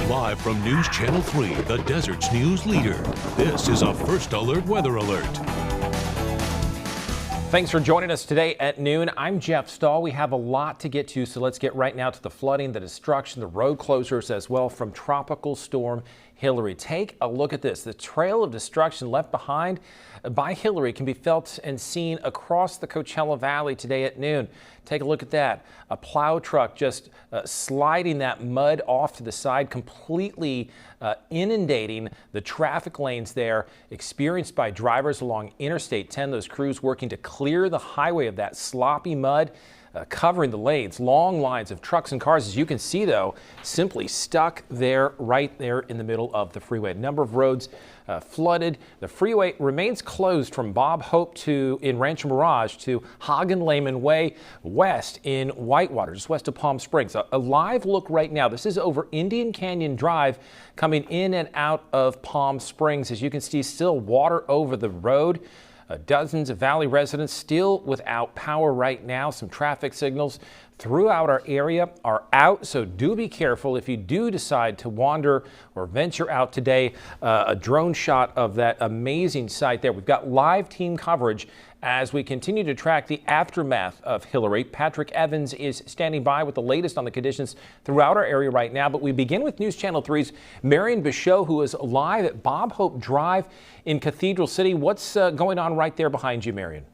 Live from News Channel 3, the desert's news leader, this is a First Alert Weather Alert. Thanks for joining us today at noon. I'm Jeff Stahl. We have a lot to get to, so let's get right now to the flooding, the destruction, the road closures as well from Tropical Storm Hillary. Take a look at this. The trail of destruction left behind by Hillary can be felt and seen across the Coachella Valley today at noon. Take a look at that. A plow truck just sliding that mud off to the side, completely inundating the traffic lanes there, experienced by drivers along Interstate 10. Those crews working to clear the highway of that sloppy mud, covering the lanes. Long lines of trucks and cars, as you can see, though, simply stuck there, right there in the middle of the freeway. A number of roads flooded. The freeway remains closed from Bob Hope in Rancho Mirage to Hagen Lehman Way west in Whitewater, just west of Palm Springs. A live look right now. This is over Indian Canyon Drive coming in and out of Palm Springs. As you can see, still water over the road. Dozens of Valley residents still without power right now. Some traffic signals throughout our area are out, so do be careful if you do decide to wander or venture out today. A drone shot of that amazing sight there. We've got live team coverage as we continue to track the aftermath of Hillary. Patrick Evans is standing by with the latest on the conditions throughout our area right now. But we begin with News Channel 3's Marion Bichot, who is live at Bob Hope Drive in Cathedral City. What's going on right there behind you, Marion?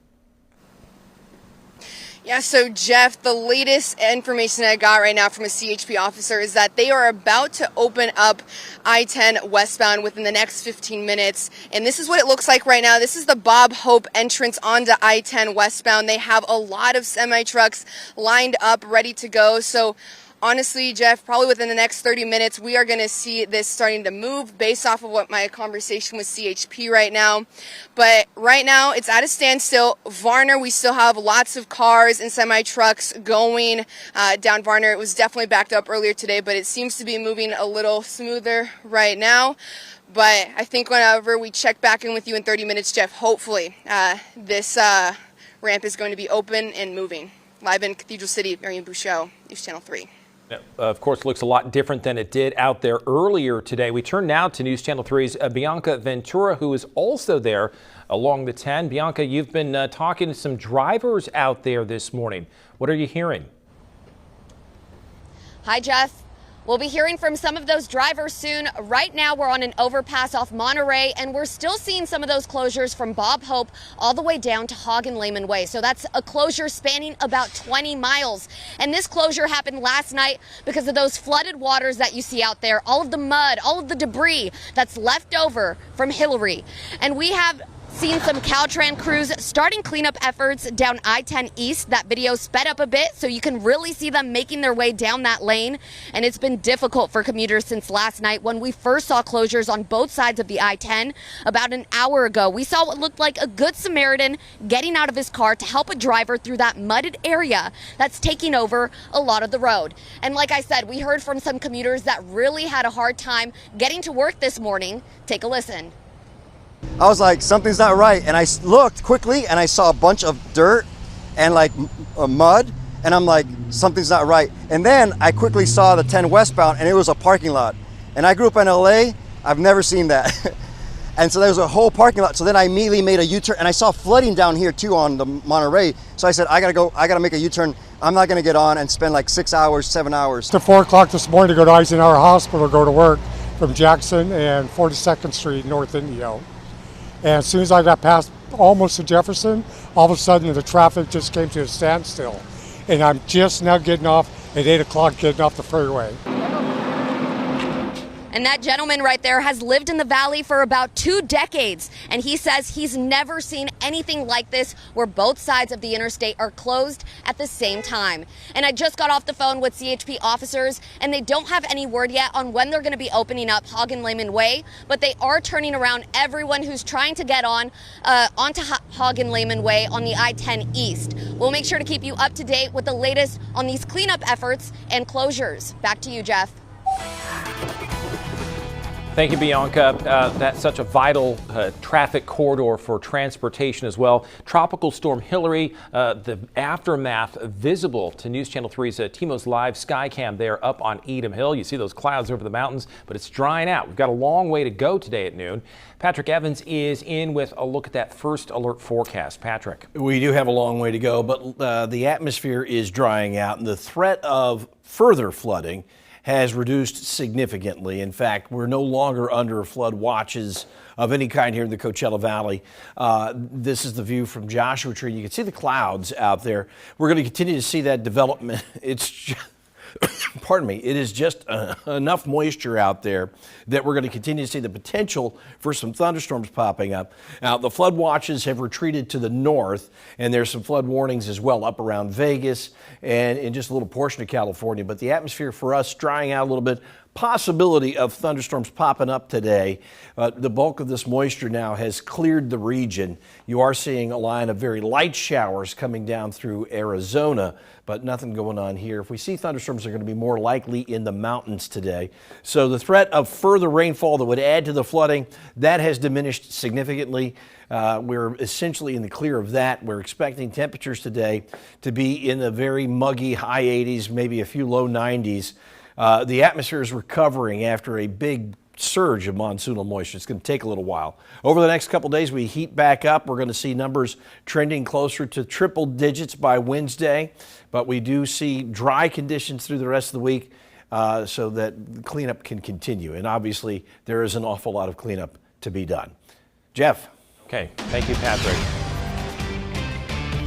Yeah, so Jeff, the latest information I got right now from a CHP officer is that they are about to open up I-10 westbound within the next 15 minutes. And this is what it looks like right now. This is the Bob Hope entrance onto I-10 westbound. They have a lot of semi-trucks lined up, ready to go. So honestly, Jeff, probably within the next 30 minutes, we are going to see this starting to move based off of what my conversation with CHP right now. But right now, it's at a standstill. Varner, we still have lots of cars and semi-trucks going down Varner. It was definitely backed up earlier today, but it seems to be moving a little smoother right now. But I think whenever we check back in with you in 30 minutes, Jeff, hopefully this ramp is going to be open and moving. Live in Cathedral City, Marion Bichot, News Channel 3. Of course, looks a lot different than it did out there earlier today. We turn now to News Channel 3's Bianca Ventura, who is also there along the 10. Bianca, you've been talking to some drivers out there this morning. What are you hearing? Hi, Jeff. We'll be hearing from some of those drivers soon. Right now, we're on an overpass off Monterey, and we're still seeing some of those closures from Bob Hope all the way down to Hagen Lehman Way. So that's a closure spanning about 20 miles. And this closure happened last night because of those flooded waters that you see out there, all of the mud, all of the debris that's left over from Hillary. And we have seen some Caltrans crews starting cleanup efforts down I-10 East. That video sped up a bit so you can really see them making their way down that lane. And it's been difficult for commuters since last night when we first saw closures on both sides of the I-10 about an hour ago. We saw what looked like a good Samaritan getting out of his car to help a driver through that mudded area that's taking over a lot of the road. And like I said, we heard from some commuters that really had a hard time getting to work this morning. Take a listen. I was like, something's not right. And I looked quickly and I saw a bunch of dirt and like mud. And I'm like, something's not right. And then I quickly saw the 10 westbound and it was a parking lot. And I grew up in LA. I've never seen that. And so there was a whole parking lot. So then I immediately made a U-turn and I saw flooding down here too on the Monterey. So I said, I gotta make a U-turn. I'm not gonna get on and spend like 6 hours, 7 hours. To 4 o'clock this morning to go to Eisenhower Hospital, go to work from Jackson and 42nd Street, North Indio. And as soon as I got past almost to Jefferson, all of a sudden the traffic just came to a standstill. And I'm just now getting off at 8 o'clock, getting off the freeway. And that gentleman right there has lived in the valley for about 2 decades. And he says he's never seen anything like this where both sides of the interstate are closed at the same time. And I just got off the phone with CHP officers, and they don't have any word yet on when they're going to be opening up Hagen Lehman Way, but they are turning around everyone who's trying to get on onto Hagen Lehman Way on the I-10 East. We'll make sure to keep you up to date with the latest on these cleanup efforts and closures. Back to you, Jeff. Thank you, Bianca. That's such a vital traffic corridor for transportation as well. Tropical Storm Hillary, the aftermath visible to News Channel 3's TMO's live Skycam there up on Edom Hill. You see those clouds over the mountains, but it's drying out. We've got a long way to go today at noon. Patrick Evans is in with a look at that first alert forecast. Patrick. We do have a long way to go, but the atmosphere is drying out, and the threat of further flooding has reduced significantly. In fact, we're no longer under flood watches of any kind here in the Coachella Valley. This is the view from Joshua Tree. You can see the clouds out there. We're going to continue to see that development. It's just, pardon me, it is just enough moisture out there that we're going to continue to see the potential for some thunderstorms popping up. Now, the flood watches have retreated to the north, and there's some flood warnings as well up around Vegas and in just a little portion of California. But the atmosphere for us drying out a little bit. Possibility of thunderstorms popping up today. The bulk of this moisture now has cleared the region. You are seeing a line of very light showers coming down through Arizona, but nothing going on here. If we see thunderstorms, they're going to be more likely in the mountains today. So the threat of further rainfall that would add to the flooding, that has diminished significantly. We're essentially in the clear of that. We're expecting temperatures today to be in the very muggy high 80s, maybe a few low 90s. The atmosphere is recovering after a big surge of monsoonal moisture. It's going to take a little while. Over the next couple days, we heat back up. We're going to see numbers trending closer to triple digits by Wednesday, but we do see dry conditions through the rest of the week so that cleanup can continue. And obviously, there is an awful lot of cleanup to be done. Jeff. Okay, thank you, Patrick.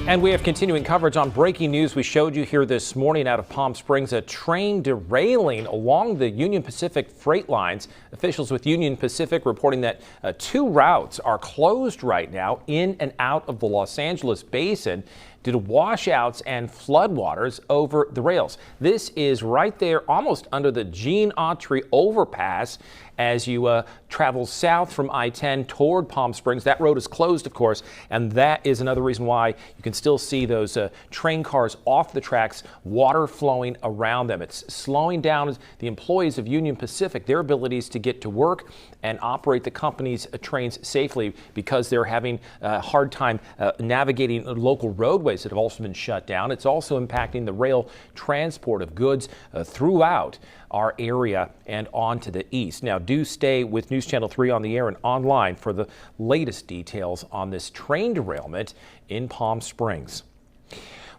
And we have continuing coverage on breaking news. We showed you here this morning out of Palm Springs, a train derailing along the Union Pacific freight lines. Officials with Union Pacific reporting that 2 routes are closed right now in and out of the Los Angeles basin due to washouts and floodwaters over the rails. This is right there almost under the Gene Autry overpass as you travel south from I-10 toward Palm Springs. That road is closed, of course, and that is another reason why you can still see those train cars off the tracks, water flowing around them. It's slowing down the employees of Union Pacific, their abilities to get to work and operate the company's trains safely because they're having a hard time navigating local roadways that have also been shut down. It's also impacting the rail transport of goods throughout our area and on to the east. Now, do stay with News Channel 3 on the air and online for the latest details on this train derailment in Palm Springs.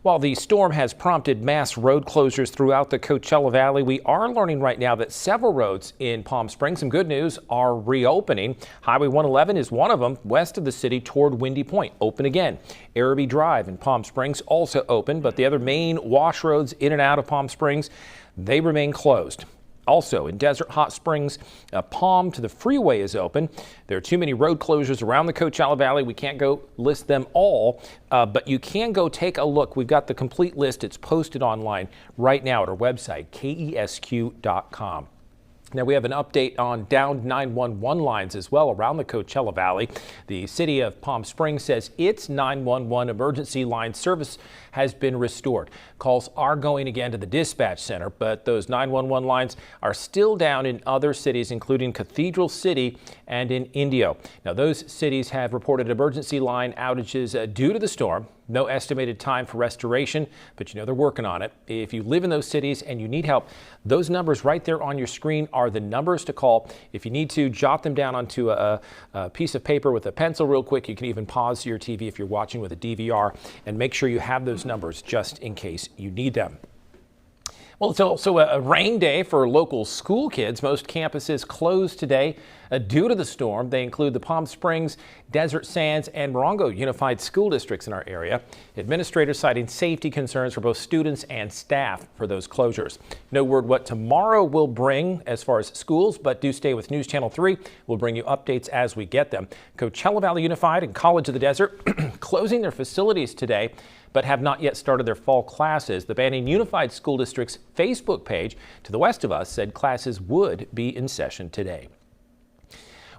While the storm has prompted mass road closures throughout the Coachella Valley, we are learning right now that several roads in Palm Springs, some good news, are reopening. Highway 111 is one of them, west of the city toward Windy Point, open again. Araby Drive in Palm Springs also open, but the other main wash roads in and out of Palm Springs, they remain closed. Also in Desert Hot Springs, Palm to the freeway is open. There are too many road closures around the Coachella Valley. We can't go list them all, but you can go take a look. We've got the complete list. It's posted online right now at our website, KESQ.com. Now we have an update on downed 911 lines as well around the Coachella Valley. The city of Palm Springs says its 911 emergency line service has been restored. Calls are going again to the dispatch center, but those 911 lines are still down in other cities, including Cathedral City and in Indio. Now those cities have reported emergency line outages due to the storm. No estimated time for restoration, but you know they're working on it. If you live in those cities and you need help, those numbers right there on your screen are the numbers to call. If you need to, jot them down onto a piece of paper with a pencil real quick. You can even pause your TV if you're watching with a DVR and make sure you have those numbers just in case you need them. Well, it's also a rain day for local school kids. Most campuses closed today due to the storm. They include the Palm Springs, Desert Sands, and Morongo Unified School Districts in our area. Administrators citing safety concerns for both students and staff for those closures. No word what tomorrow will bring as far as schools, but do stay with News Channel 3. We'll bring you updates as we get them. Coachella Valley Unified and College of the Desert closing their facilities today, but have not yet started their fall classes. The Banning Unified School District's Facebook page to the west of us said classes would be in session today.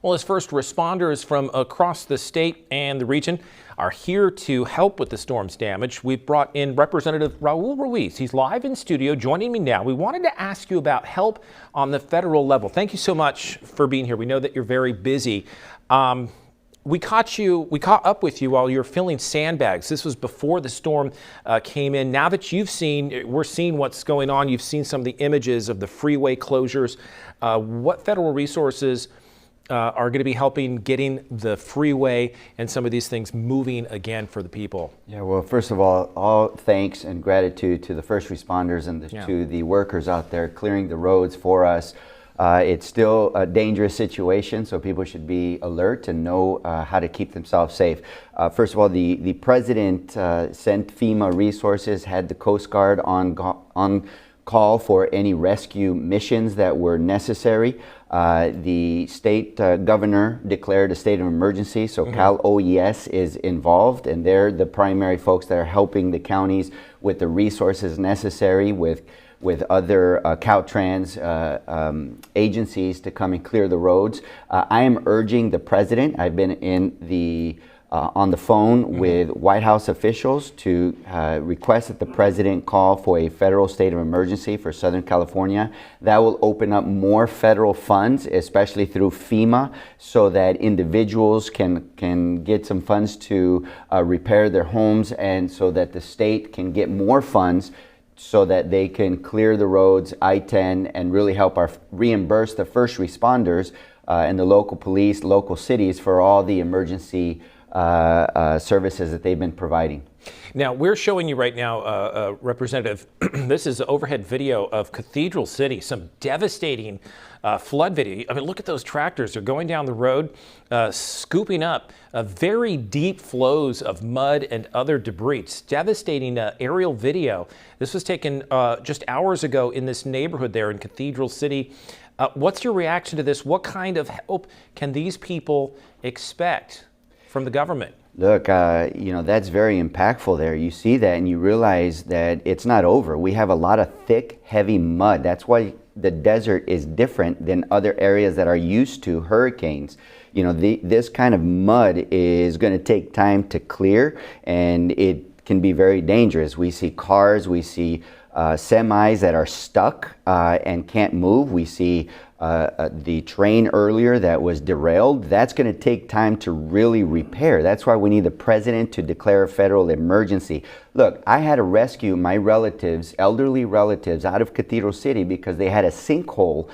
Well, as first responders from across the state and the region are here to help with the storm's damage, we've brought in Representative Raul Ruiz. He's live in studio joining me now. We wanted to ask you about help on the federal level. Thank you so much for being here. We know that you're very busy. We caught up with you while you were filling sandbags. This was before the storm came in. Now that we're seeing what's going on, you've seen some of the images of the freeway closures. What federal resources are going to be helping getting the freeway and some of these things moving again for the people? Yeah, well, first of all thanks and gratitude to the first responders and to the workers out there clearing the roads for us. It's still a dangerous situation, so people should be alert and know how to keep themselves safe. First of all, the president sent FEMA resources, had the Coast Guard on call for any rescue missions that were necessary. The state governor declared a state of emergency, so Cal OES is involved, and they're the primary folks that are helping the counties with the resources necessary with other Caltrans agencies to come and clear the roads. I am urging the president, I've been on the phone with White House officials to request that the president call for a federal state of emergency for Southern California. That will open up more federal funds, especially through FEMA, so that individuals can get some funds to repair their homes, and so that the state can get more funds so that they can clear the roads, I-10, and really help reimburse the first responders and the local police, local cities for all the emergency services that they've been providing. Now, we're showing you right now, Representative, this is overhead video of Cathedral City, some devastating flood video. I mean, look at those tractors. They're going down the road, scooping up very deep flows of mud and other debris. It's devastating aerial video. This was taken just hours ago in this neighborhood there in Cathedral City. What's your reaction to this? What kind of help can these people expect from the government? Look, that's very impactful there. You see that and you realize that it's not over. We have a lot of thick, heavy mud. That's why the desert is different than other areas that are used to hurricanes. This kind of mud is going to take time to clear, and it can be very dangerous. We see cars, we see semis that are stuck and can't move. We see the train earlier that was derailed. That's going to take time to really repair. That's why we need the president to declare a federal emergency. Look, I had to rescue my relatives, elderly relatives, out of Cathedral City because they had a sinkhole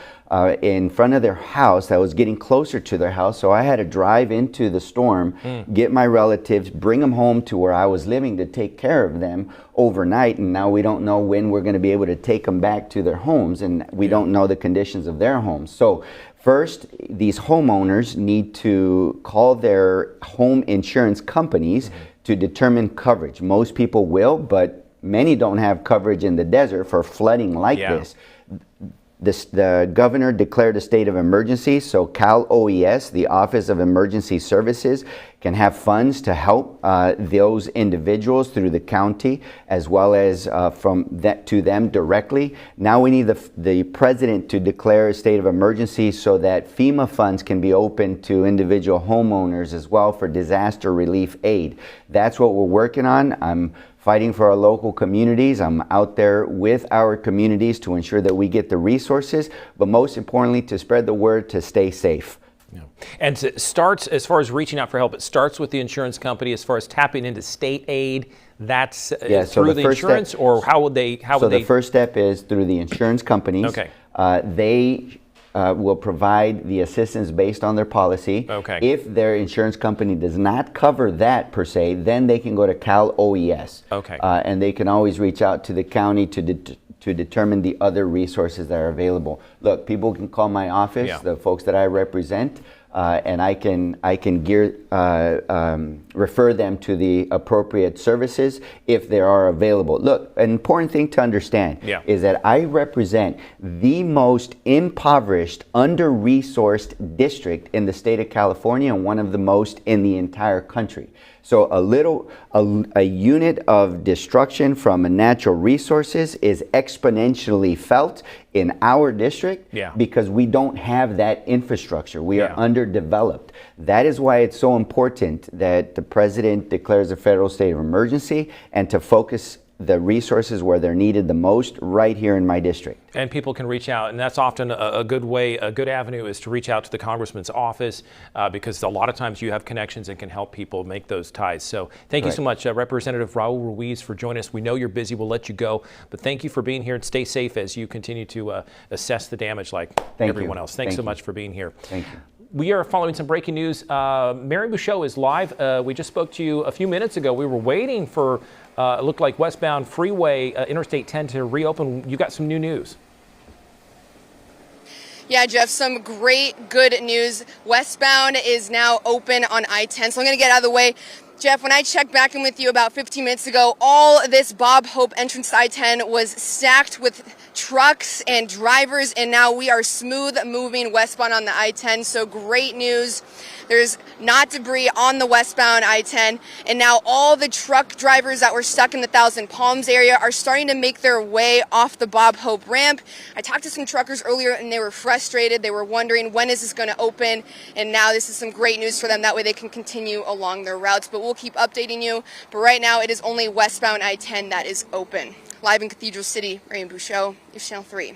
in front of their house that was getting closer to their house. So I had to drive into the storm, get my relatives, bring them home to where I was living to take care of them overnight. And now we don't know when we're going to be able to take them back to their homes, and we don't know the conditions of their homes. So first, these homeowners need to call their home insurance companies to determine coverage. Most people will, but many don't have coverage in the desert for flooding like this. The governor declared a state of emergency, so Cal OES, the Office of Emergency Services, can have funds to help those individuals through the county, as well as from that to them directly. Now we need the president to declare a state of emergency so that FEMA funds can be open to individual homeowners as well for disaster relief aid. That's what we're working on. I'm fighting for our local communities. I'm out there with our communities to ensure that we get the resources, but most importantly, to spread the word to stay safe. Yeah. And it starts, as far as reaching out for help, it starts with the insurance company. As far as tapping into state aid, that's through the insurance, or how would they? The first step is through the insurance companies. Okay. They will provide the assistance based on their policy. Okay. If their insurance company does not cover that per se, then they can go to Cal OES. Okay. And they can always reach out to the county to determine the other resources that are available. Look, people can call my office, the folks that I represent, and I can refer them to the appropriate services if they are available. Look, an important thing to understand is that I represent the most impoverished, under-resourced district in the state of California, and one of the most in the entire country. So a unit of destruction from natural resources is exponentially felt in our district Yeah. because we don't have that infrastructure. We are Yeah. underdeveloped. That is why it's so important that the president declares a federal state of emergency and to focus the resources where they're needed the most right here in my district. And people can reach out, and that's often a good way, a good avenue is to reach out to the congressman's office because a lot of times you have connections and can help people make those ties. So thank you so much, Representative Raul Ruiz, for joining us. We know you're busy. We'll let you go, but thank you for being here and stay safe as you continue to assess the damage like everyone else. Thanks so much for being here. Thank you. We are following some breaking news. Mary Bouchot is live. We just spoke to you a few minutes ago. We were waiting for it looked like westbound freeway, Interstate 10 to reopen. You got some new news. Yeah, Jeff, some great, good news. Westbound is now open on I-10, so I'm going to get out of the way. Jeff, when I checked back in with you about 15 minutes ago, all this Bob Hope entrance to I-10 was stacked with trucks and drivers, and now we are smooth moving westbound on the I-10, so great news. There's not debris on the westbound I-10, and now all the truck drivers that were stuck in the Thousand Palms area are starting to make their way off the Bob Hope ramp. I talked to some truckers earlier, and they were frustrated. They were wondering, when is this going to open? And now this is some great news for them. That way they can continue along their routes, but we'll keep updating you. But right now, it is only westbound I-10 that is open. Live in Cathedral City, Mary Bouchot, News Channel 3.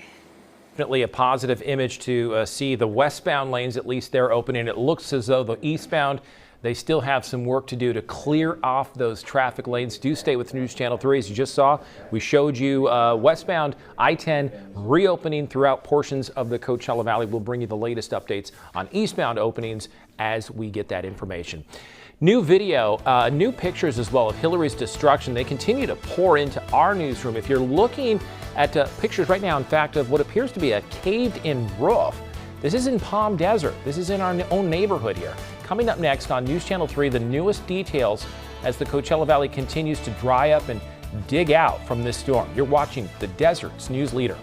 Definitely a positive image to see the westbound lanes, at least they're opening. It looks as though the eastbound, they still have some work to do to clear off those traffic lanes. Do stay with News Channel 3. As you just saw, we showed you westbound I-10 reopening throughout portions of the Coachella Valley. We'll bring you the latest updates on eastbound openings as we get that information. New video, new pictures as well of Hillary's destruction. They continue to pour into our newsroom. If you're looking at pictures right now, in fact, of what appears to be a caved-in roof, this is in Palm Desert. This is in our own neighborhood here. Coming up next on News Channel 3, the newest details as the Coachella Valley continues to dry up and dig out from this storm. You're watching the Desert's news leader.